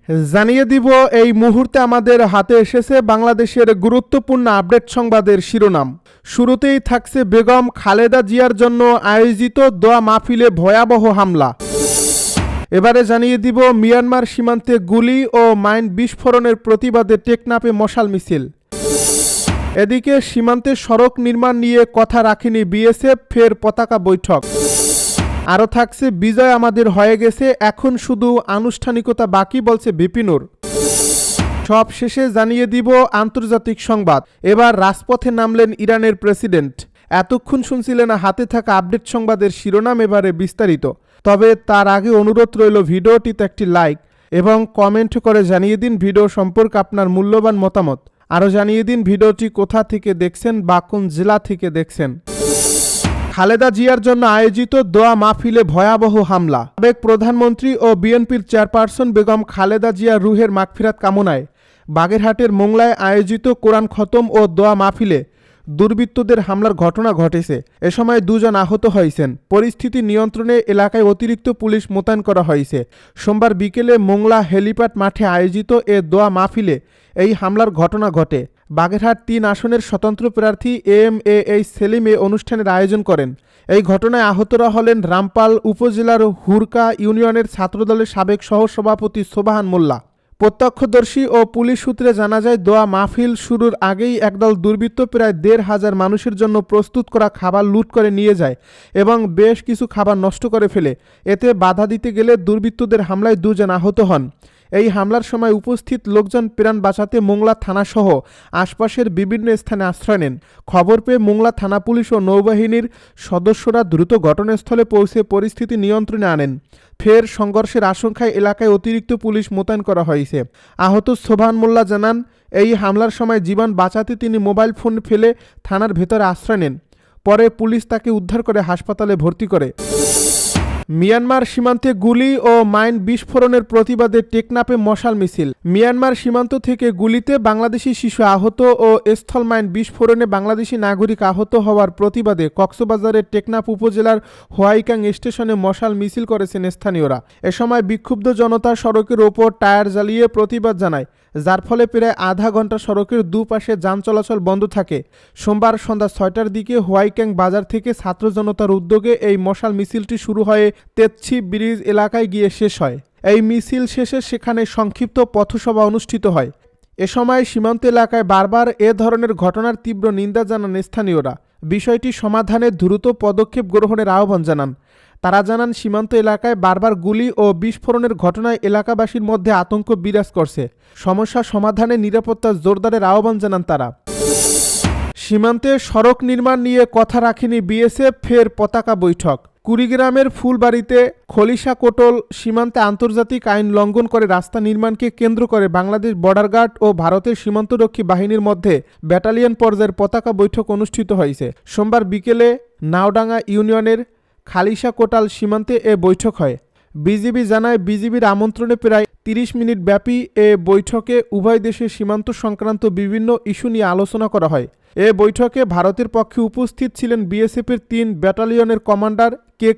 জানিয়ে দিব এই মুহূর্তে আমাদের হাতে এসেছে বাংলাদেশের গুরুত্বপূর্ণ আপডেট সংবাদের শিরোনাম। শুরুতেই থাকছে বেগম খালেদা জিয়ার জন্য আয়োজিত দোয়া মাহফিলে ভয়াবহ হামলা। এবারে জানিয়ে দিব মিয়ানমার সীমান্তে গুলি ও মাইন বিস্ফোরণের প্রতিবাদে টেকনাফে মশাল মিছিল। এদিকে সীমান্তে সড়ক নির্মাণ নিয়ে কথা রাখেনি বিএসএফ, ফের পতাকা বৈঠক। আরও থাকছে বিজয় আমাদের হয়ে গেছে, এখন শুধু আনুষ্ঠানিকতা বাকি, বলছে বিপিনুর। সব শেষে জানিয়ে দিব আন্তর্জাতিক সংবাদ। এবার রাজপথে নামলেন ইরানের প্রেসিডেন্ট। এতক্ষণ শুনছিলেন হাতে থাকা আপডেট সংবাদের শিরোনাম, এবারে বিস্তারিত। তবে তার আগে অনুরোধ রইল ভিডিওটিতে একটি লাইক এবং কমেন্ট করে জানিয়ে দিন ভিডিও সম্পর্কে আপনার মূল্যবান মতামত। আরও জানিয়ে দিন ভিডিওটি কোথা থেকে দেখছেন বা কোন জেলা থেকে দেখছেন। খালেদা জিয়ার জন্য আয়োজিত দোয়া মাহফিলে ভয়াবহ হামলা। সাবেক প্রধানমন্ত্রী ও বিএনপির চেয়ারপারসন বেগম খালেদা জিয়ার রুহের মাগফিরাত কামনায় বাগেরহাটের মোংলায় আয়োজিত কোরআন খতম ও দোয়া মাহফিলে দুর্বৃত্তদের হামলার ঘটনা ঘটেছে। এ সময় দুজন আহত হয়েছেন। পরিস্থিতি নিয়ন্ত্রণে এলাকায় অতিরিক্ত পুলিশ মোতায়েন করা হয়েছে। সোমবার বিকেলে মোংলা হেলিপ্যাড মাঠে আয়োজিত এ দোয়া মাহফিলে এই হামলার ঘটনা ঘটে। বাগেরহাট ৩ আসনের স্বতন্ত্র প্রার্থী এম.এ.এইচ. সেলিম এ অনুষ্ঠানের আয়োজন করেন। এই ঘটনায় আহতরা হলেন রামপাল উপজেলার হুরকা ইউনিয়নের ছাত্রদলের সাবেক সহসভাপতি সোবাহান মোল্লা। প্রত্যক্ষদর্শী ও পুলিশ সূত্রে জানা যায়, দোয়া মাহফিল শুরুর আগেই একদল দুর্বৃত্ত প্রায় ১৫০০ মানুষের জন্য প্রস্তুত করা খাবার লুট করে নিয়ে যায় এবং বেশ কিছু খাবার নষ্ট করে ফেলে। এতে বাধা দিতে গেলে দুর্বৃত্তদের হামলায় ২ জন আহত হন। এই হামলার সময় উপস্থিত লোকজন প্রাণ বাঁচাতে মোংলা থানাসহ আশপাশের বিভিন্ন স্থানে আশ্রয় নেন। খবর পেয়ে মোংলা থানা পুলিশ ও নৌবাহিনীর সদস্যরা দ্রুত ঘটনাস্থলে পৌঁছে পরিস্থিতি নিয়ন্ত্রণে আনেন। ফের সংঘর্ষের আশঙ্কায় এলাকায় অতিরিক্ত পুলিশ মোতায়েন করা হয়েছে। আহত সোবহান মোল্লা জানান, এই হামলার সময় জীবন বাঁচাতে তিনি মোবাইল ফোন ফেলে থানার ভেতরে আশ্রয় নেন। পরে পুলিশ তাকে উদ্ধার করে হাসপাতালে ভর্তি করে। মিয়ানমার সীমান্তে গুলি ও মাইন বিস্ফোরণের প্রতিবাদে টেকনাফে মশাল মিছিল। মিয়ানমার সীমান্ত থেকে গুলিতে বাংলাদেশি শিশু আহত ও স্থল মাইন বিস্ফোরণে বাংলাদেশি নাগরিক আহত হওয়ার প্রতিবাদে কক্সবাজারের টেকনাফ উপজেলার হোয়াইকাং স্টেশনে মশাল মিছিল করেছেন স্থানীয়রা। এ সময় বিক্ষুব্ধ জনতা সড়কের ওপর টায়ার জ্বালিয়ে প্রতিবাদ জানায়, যার ফলে প্রায় আধা ঘন্টা সড়কের দুপাশে যান চলাচল বন্ধ থাকে। সোমবার সন্ধ্যা ৬টার দিকে হোয়াইক্যাং বাজার থেকে ছাত্র জনতার উদ্যোগে এই মশাল মিছিলটি শুরু হয়ে তেতছি ব্রিজ এলাকায় গিয়ে শেষ হয়। এই মিছিল শেষে সেখানে সংক্ষিপ্ত পথসভা অনুষ্ঠিত হয়। এ সময় সীমান্ত এলাকায় বারবার এ ধরনের ঘটনার তীব্র নিন্দা জানান স্থানীয়রা। বিষয়টি সমাধানে দ্রুত পদক্ষেপ গ্রহণের আহ্বান জানান। তারা জানান, সীমান্ত এলাকায় বারবার গুলি ও বিস্ফোরণের ঘটনায় এলাকাবাসীর মধ্যে আতঙ্ক বিরাজ করছে। সমস্যা সমাধানে নিরাপত্তা জোরদারের আহ্বান জানান তারা। সীমান্তে সড়ক নির্মাণ নিয়ে কথা রাখেনি বিএসএফ, ফের পতাকা বৈঠক। কুড়িগ্রামের ফুলবাড়িতে খলিশা কোটল সীমান্তে আন্তর্জাতিক আইন লঙ্ঘন করে রাস্তা নির্মাণকে কেন্দ্র করে বাংলাদেশ বর্ডার গার্ড ও ভারতের সীমান্তরক্ষী বাহিনীর মধ্যে ব্যাটালিয়ন পর্যায়ের পতাকা বৈঠক অনুষ্ঠিত হয়েছে। সোমবার বিকেলে নাওডাঙ্গা ইউনিয়নের খালিশা কোটাল সীমান্তে এ বৈঠক হয়। বিজিবি জানায়, বিজিবির আমন্ত্রণে প্রায় ৩০ মিনিট ব্যাপী এ বৈঠকে উভয় দেশের সীমান্ত সংক্রান্ত বিভিন্ন ইস্যু নিয়ে আলোচনা করা হয়। এ বৈঠকে ভারতের পক্ষে উপস্থিত ছিলেন বিএসএফের ৩ ব্যাটালিয়নের কমান্ডার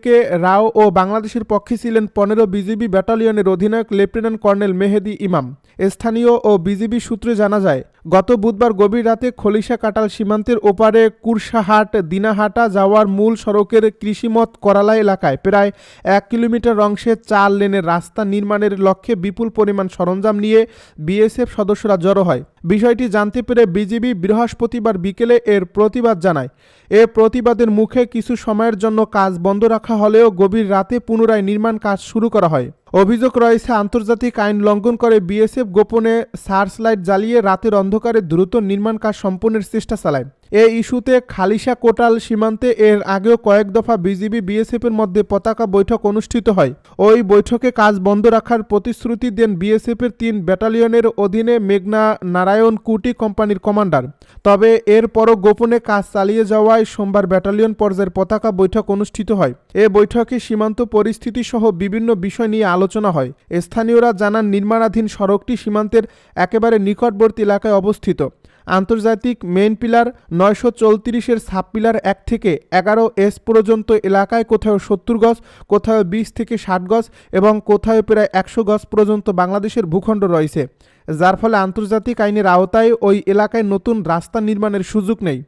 কে রাও ও বাংলাদেশের পক্ষে ছিলেন ১৫ বিজিবি ব্যাটালিয়নের অধিনায়ক লেফটেন্যান্ট কর্নেল মেহেদি ইমাম। স্থানীয় ও বিজিবি সূত্রে জানা যায়, গত বুধবার গভীর রাতে খলিশা কাটাল সীমান্তের ওপারে কুরসাহাট দিনাহাটা যাওয়ার মূল সড়কের কৃষিমত করালা এলাকায় প্রায় ১ কিলোমিটার অংশে ৪ লেনের রাস্তা নির্মাণের লক্ষ্যে বিপুল পরিমাণ সরঞ্জাম নিয়ে বিএসএফ সদস্যরা জড়ো হয়। বিষয়টি জানতে পেরে বিজিবি বৃহস্পতিবার বিকেলে এর প্রতিবাদ জানায়। এ প্রতিবাদের মুখে কিছু সময়ের জন্য কাজ বন্ধ রাখা হলেও গভীর রাতে পুনরায় নির্মাণ কাজ শুরু করা হয়। অভিযোগ রয়েছে, আন্তর্জাতিক আইন লঙ্ঘন করে বিএসএফ গোপনে সার্চ লাইট জ্বালিয়ে রাতের অন্ধকারে দ্রুত নির্মাণ কাজ সম্পন্নের চেষ্টা চালায়। এই ইস্যুতে খালিশা কোটাল সীমান্তে এর আগেও কয়েক দফা বিজিবি বিএসএফের মধ্যে পতাকা বৈঠক অনুষ্ঠিত হয়। ওই বৈঠকে কাজ বন্ধ রাখার প্রতিশ্রুতি দেন বিএসএফের ৩ ব্যাটালিয়নের অধীনে মেঘনা নারায়ণ কুটি কোম্পানির কমান্ডার। তবে এরপরও গোপনে কাজ চালিয়ে যাওয়ায় সোমবার ব্যাটালিয়ন পর্যায়ের পতাকা বৈঠক অনুষ্ঠিত হয়। এ বৈঠকে সীমান্ত পরিস্থিতি সহ বিভিন্ন বিষয় নিয়ে আলোচনা হয়। স্থানীয়রা জানান, নির্মাণাধীন সড়কটি সীমান্তের একেবারে নিকটবর্তী এলাকায় অবস্থিত। আন্তর্জাতিক মেইন পিলার 934-এর সাব পিলার 1 থেকে 11S পর্যন্ত এলাকায় কোথাও 70 গজ, কোথাও 20 থেকে 60 গজ এবং কোথাও প্রায় 100 গজ পর্যন্ত বাংলাদেশের ভূখণ্ড রয়েছে, যার ফলে আন্তর্জাতিক আইনের আওতায় ওই এলাকায় নতুন রাস্তা নির্মাণের সুযোগ নেই।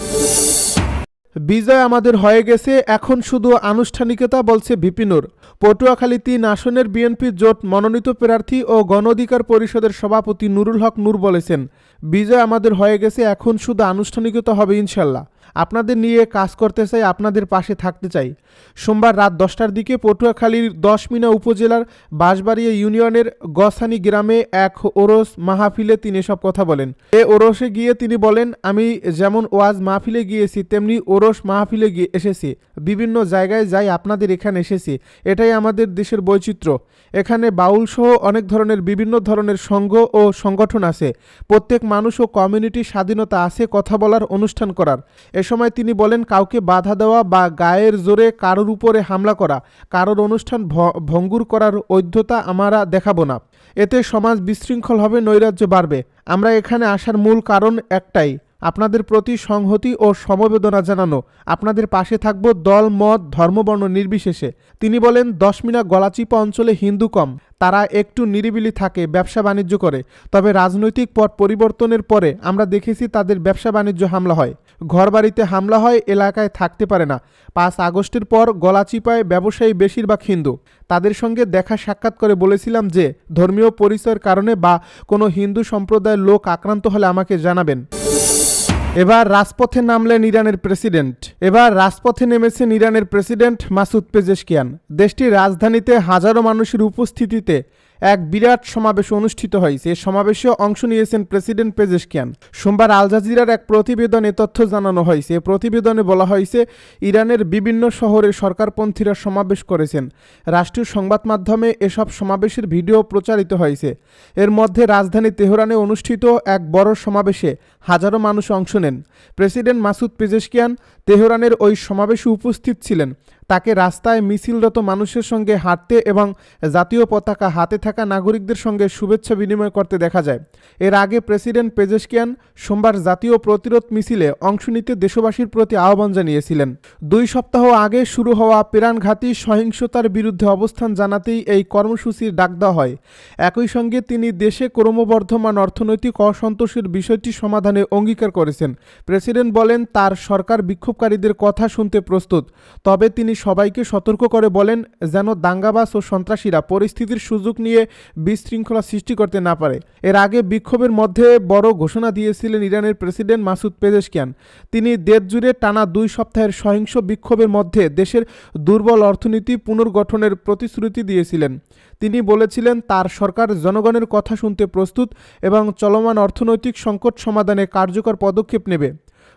বিজয় আমাদের হয়ে গেছে, এখন শুধু আনুষ্ঠানিকতা, বলছে ভিপি নূর। পটুয়াখালী 3 আসনের বিএনপি জোট মনোনীত প্রার্থী ও গণ অধিকার পরিষদের সভাপতি নুরুল হক নূর বলেছেন, বিজয় আমাদের হয়ে গেছে, এখন শুধু আনুষ্ঠানিকতা হবে ইনশাল্লাহ। আপনাদের নিয়ে কাজ করতে চাই, আপনাদের পাশে থাকতে চাই। সোমবার রাত 10টার দিকে পটুয়াখালীর 10 মিনা উপজেলার বাঁশবাড়িয়া ইউনিয়নের গসানি গ্রামে এক ওরস মাহফিলে তিনি এসব কথা বলেন। এ ওরসে গিয়ে তিনি বলেন, আমি যেমন ওয়াজ মাহফিলে গিয়েছি তেমনি ওরস মাহফিলে গিয়ে এসেছি, বিভিন্ন জায়গায় যাই, আপনাদের এখানে এসেছি, এটাই আমাদের দেশের বৈচিত্র্য। এখানে বাউল সহ অনেক ধরনের বিভিন্ন ধরনের সংঘ ও সংগঠন আছে, প্রত্যেক মানুষ ও কমিউনিটির স্বাধীনতা আছে কথা বলার, অনুষ্ঠান করার। এ সময় তিনি বলেন, কাউকে বাধা দেওয়া বা গায়ের জোরে কারোর উপরে হামলা করা, কারোর অনুষ্ঠান ভঙ্গুর করার ঐধ্যতা আমরা দেখাবো না। এতে সমাজ বিশৃঙ্খল হবে, নৈরাজ্য বাড়বে। আমরা এখানে আসার মূল কারণ একটাই, আপনাদের প্রতি সংহতি ও সমবেদনা জানানো, আপনাদের পাশে থাকব দল মত ধর্মবর্ণ নির্বিশেষে। তিনি বলেন, 10 মিনা গলাচিপা অঞ্চলে হিন্দু কম, তারা একটু নিরিবিলি থাকে, ব্যবসা বাণিজ্য করে, তবে রাজনৈতিক পট পরিবর্তনের পরে আমরা দেখেছি তাদের ব্যবসা বাণিজ্য হামলা হয়, ঘরবাড়িতে হামলা হয়, এলাকায় থাকতে পারে না। 5 আগস্টের পর গলাচিপায় ব্যবসায়ী বেশিরভাগ হিন্দু, তাদের সঙ্গে দেখা সাক্ষাৎ করে বলেছিলাম যে ধর্মীয় পরিচয়ের কারণে বা কোনো হিন্দু সম্প্রদায়ের লোক আক্রান্ত হলে আমাকে জানাবেন। এবার রাজপথে নামলেন ইরানের প্রেসিডেন্ট। এবার রাজপথে নেমেছেন ইরানের প্রেসিডেন্ট মাসুদ পেজেশকিয়ান। দেশটির রাজধানীতে হাজারো মানুষের উপস্থিতিতে এক বিরাট সমাবেশ অনুষ্ঠিত হয়েছে। এই সমাবেশে অংশ নিয়েছেন প্রেসিডেন্ট পেজেশকিয়ান। সোমবার আল জাজিরার এক প্রতিবেদনে তথ্য জানানো হয়েছে। প্রতিবেদনে বলা হয়েছে, ইরানের বিভিন্ন শহরে সরকারপন্থীরা সমাবেশ করেছেন। রাষ্ট্রীয় সংবাদ মাধ্যমে এসব সমাবেশের ভিডিও প্রচারিত হয়েছে। এর মধ্যে রাজধানী তেহরানে অনুষ্ঠিত এক বড় সমাবেশে হাজারো মানুষ অংশ নেন। প্রেসিডেন্ট মাসুদ পেজেশকিয়ান তেহরানের ওই সমাবেশে উপস্থিত ছিলেন। তাকে রাস্তায় মিছিলরত মানুষের সঙ্গে হাঁটতে এবং জাতীয় পতাকা হাতে থাকা নাগরিকদের সঙ্গে শুভেচ্ছা বিনিময় করতে দেখা যায়। এর আগে প্রেসিডেন্ট পেজেশকিয়ান সোমবার জাতীয় প্রতিরোধ মিছিলে অংশ নিতে দেশবাসীর প্রতি আহ্বান জানিয়েছিলেন। 2 সপ্তাহ আগে শুরু হওয়া প্রাণঘাতী সহিংসতার বিরুদ্ধে অবস্থান জানাতেই এই কর্মসূচির ডাক দেওয়া হয়। একই সঙ্গে তিনি দেশে ক্রমবর্ধমান অর্থনৈতিক অসন্তোষের বিষয়টি সমাধানে অঙ্গীকার করেছেন। প্রেসিডেন্ট বলেন, তার সরকার বিক্ষোভকারীদের কথা শুনতে প্রস্তুত, তবে তিনি সবাইকে সতর্ক করে বলেন যেন দাঙ্গাবাজ ও সন্ত্রাসীরা পরিস্থিতির সুযোগ নিয়ে বিশৃঙ্খলা সৃষ্টি করতে না পারে। এর আগে বিক্ষোভের মধ্যে বড় ঘোষণা দিয়েছিলেন ইরানের প্রেসিডেন্ট মাসুদ পেজেশকিয়ান। তিনি দেশ জুড়ে টানা 2 সপ্তাহের সহিংস বিক্ষোভের মধ্যে দেশের দুর্বল অর্থনীতি পুনর্গঠনের প্রতিশ্রুতি দিয়েছিলেন। তিনি বলেছিলেন, তার সরকার জনগণের কথা শুনতে প্রস্তুত এবং চলমান অর্থনৈতিক সংকট সমাধানে কার্যকর পদক্ষেপ নেবে।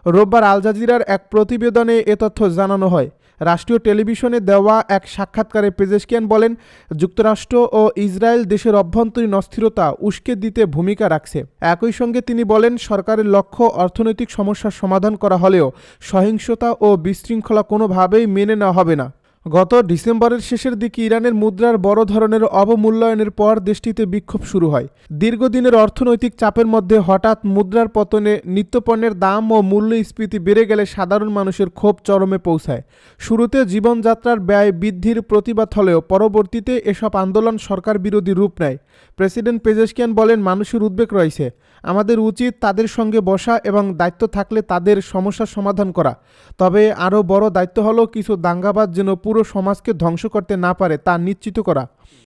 রোববার আল জাজিরার এক প্রতিবেদনে এ তথ্য জানানো হয়। রাষ্ট্রীয় টেলিভিশনে দেওয়া এক সাক্ষাৎকারে পেজেশকিয়ান বলেন, যুক্তরাষ্ট্র ও ইসরায়েল দেশের অভ্যন্তরীণ অস্থিরতা উস্কে দিতে ভূমিকা রাখছে। একই সঙ্গে তিনি বলেন, সরকারের লক্ষ্য অর্থনৈতিক সমস্যার সমাধান করা হলেও সহিংসতা ও বিশৃঙ্খলা কোনোভাবেই মেনে নেওয়া হবে না। গত ডিসেম্বরের শেষের দিকে ইরানের মুদ্রার বড় ধরনের অবমূল্যায়নের পর দেশটিতে বিক্ষোভ শুরু হয়। দীর্ঘদিনের অর্থনৈতিক চাপের মধ্যে হঠাৎ মুদ্রার পতনে নিত্যপণ্যের দাম ও মূল্যস্ফীতি বেড়ে গেলে সাধারণ মানুষের ক্ষোভ চরমে পৌঁছায়। শুরুতে জীবনযাত্রার ব্যয় বৃদ্ধির প্রতিবাদ হলেও পরবর্তীতে এসব আন্দোলন সরকার বিরোধী রূপ নেয়। প্রেসিডেন্ট পেজেশকিয়ান বলেন, মানুষের উদ্বেগ রয়েছে, আমাদের উচিত তাদের সঙ্গে বসা এবং দায়িত্ব থাকলে তাদের সমস্যার সমাধান করা। তবে আরও বড় দায়িত্ব হলো কিছু দাঙ্গাবাজ যেন পুরো সমাজকে ধ্বংস করতে না পারে তা নিশ্চিত করা।